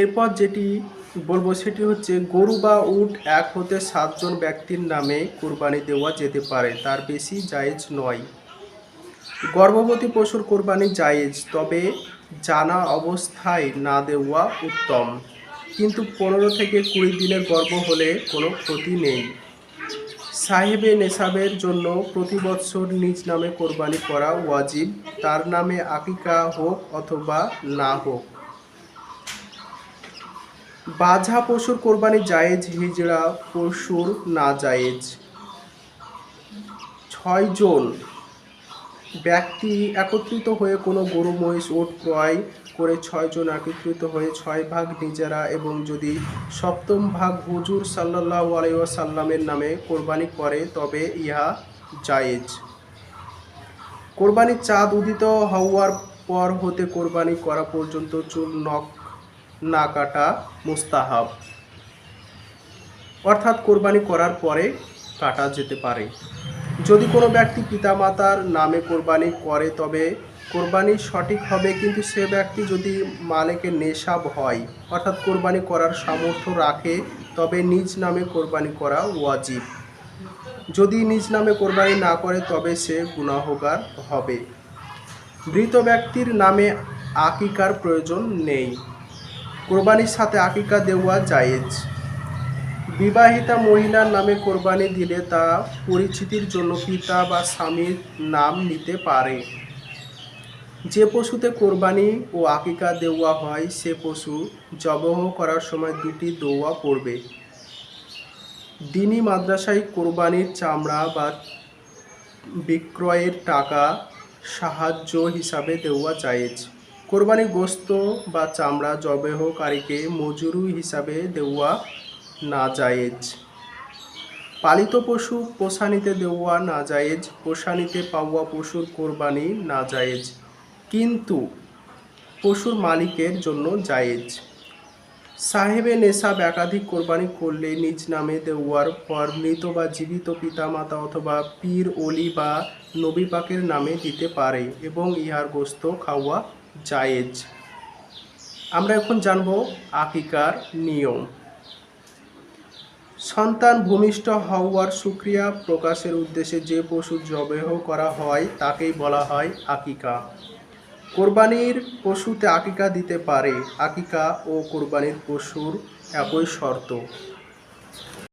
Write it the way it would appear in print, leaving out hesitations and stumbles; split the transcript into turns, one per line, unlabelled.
এরপর যেটি বলবো সেটি হচ্ছে গরু বা উট 1 হতে 7 জন ব্যক্তির নামে কোরবানি দেওয়া যেতে পারে, তার বেশি জায়েজ নয়। গর্ভবতী পশুর কোরবানি জায়েজ, তবে জানা অবস্থায় না দেওয়া উত্তম। কিন্তু 15 থেকে 20 দিনের গর্ভ হলে কোনো ক্ষতি নেই। সাহেবে নেশাবের জন্য প্রতি বৎসর নিজ নামে কোরবানি করা ওয়াজিব, তার নামে আকিকা হোক অথবা না হোক। বাঝা পশুর কোরবানি জায়েজ, হিজড়া পশুর না জায়েজ। 6 জন ব্যক্তি একত্রিত হয়ে কোনো গরু মহিষ উট ক্রয় করে 6 জন একত্রিত হয়ে 6 ভাগ নিজেরা এবং যদি সপ্তম ভাগ হুজুর সাল্লাল্লাহু আলাইহি ওয়াসাল্লামের নামে কোরবানি করে তবে ইহা জায়েজ। কোরবানির চাঁদ উদিত হওয়ার পর হতে কোরবানি করা পর্যন্ত চুল নখ না কাটা মুস্তাহাব, অর্থাৎ কোরবানি করার পরে কাটা যেতে পারে। যদি কোনো ব্যক্তি পিতামাতার নামে কোরবানি করে তবে কোরবানি সঠিক হবে, কিন্তু সে ব্যক্তি যদি মালিকে নেশাব হয় অর্থাৎ কোরবানি করার সামর্থ্য রাখে তবে নিজ নামে কোরবানি করা ওয়াজিব। যদি নিজ নামে কোরবানি না করে তবে সে গুনাহগার হবে। মৃত ব্যক্তির নামে আকিকার প্রয়োজন নেই। কোরবানির সাথে আকিকা দেওয়া জায়েজ। বিবাহিতা মহিলার নামে কোরবানি দিলে তা পরিচিতির জন্য পিতা বা স্বামীর নাম নিতে পারে। যে পশুতে কোরবানি ও আকিকা দেওয়া হয় সে পশু জবহ করার সময় 2টি দোয়া পড়বে। দ্বীনি মাদ্রাসায় কোরবানির চামড়া বা বিক্রয়ের টাকা সাহায্য হিসাবে দেওয়া জায়েজ। কোরবানির গোশত বা চামড়া জবেহকারীকে মজুরি হিসাবে দেওয়া না জায়েজ। পালিত পশু পোষানিতে দেওয়া না জায়েজ। পোষানিতে পাওয়া পশুর কোরবানি না জায়েজ, কিন্তু পশুর মালিকের জন্য জায়েজ। সাহেবে নেশাব একাধিক কোরবানি করলে নিজ নামে দেওয়ার পর মৃত বা জীবিত পিতামাতা অথবা পীর ওলি বা নবী পাকের নামে দিতে পারে এবং ইহার গোশত খাওয়া জায়েজ। আমরা এখন জানব আকিকার নিয়ম। সন্তান ভূমিষ্ঠ হওয়ার শুকরিয়া প্রকাশের উদ্দেশ্যে যে পশু জবেহ করা হয় তাকেই বলা হয় আকিকা। কোরবানির পশুতে আকিকা দিতে পারে। আকিকা ও কোরবানির পশুর একই শর্ত।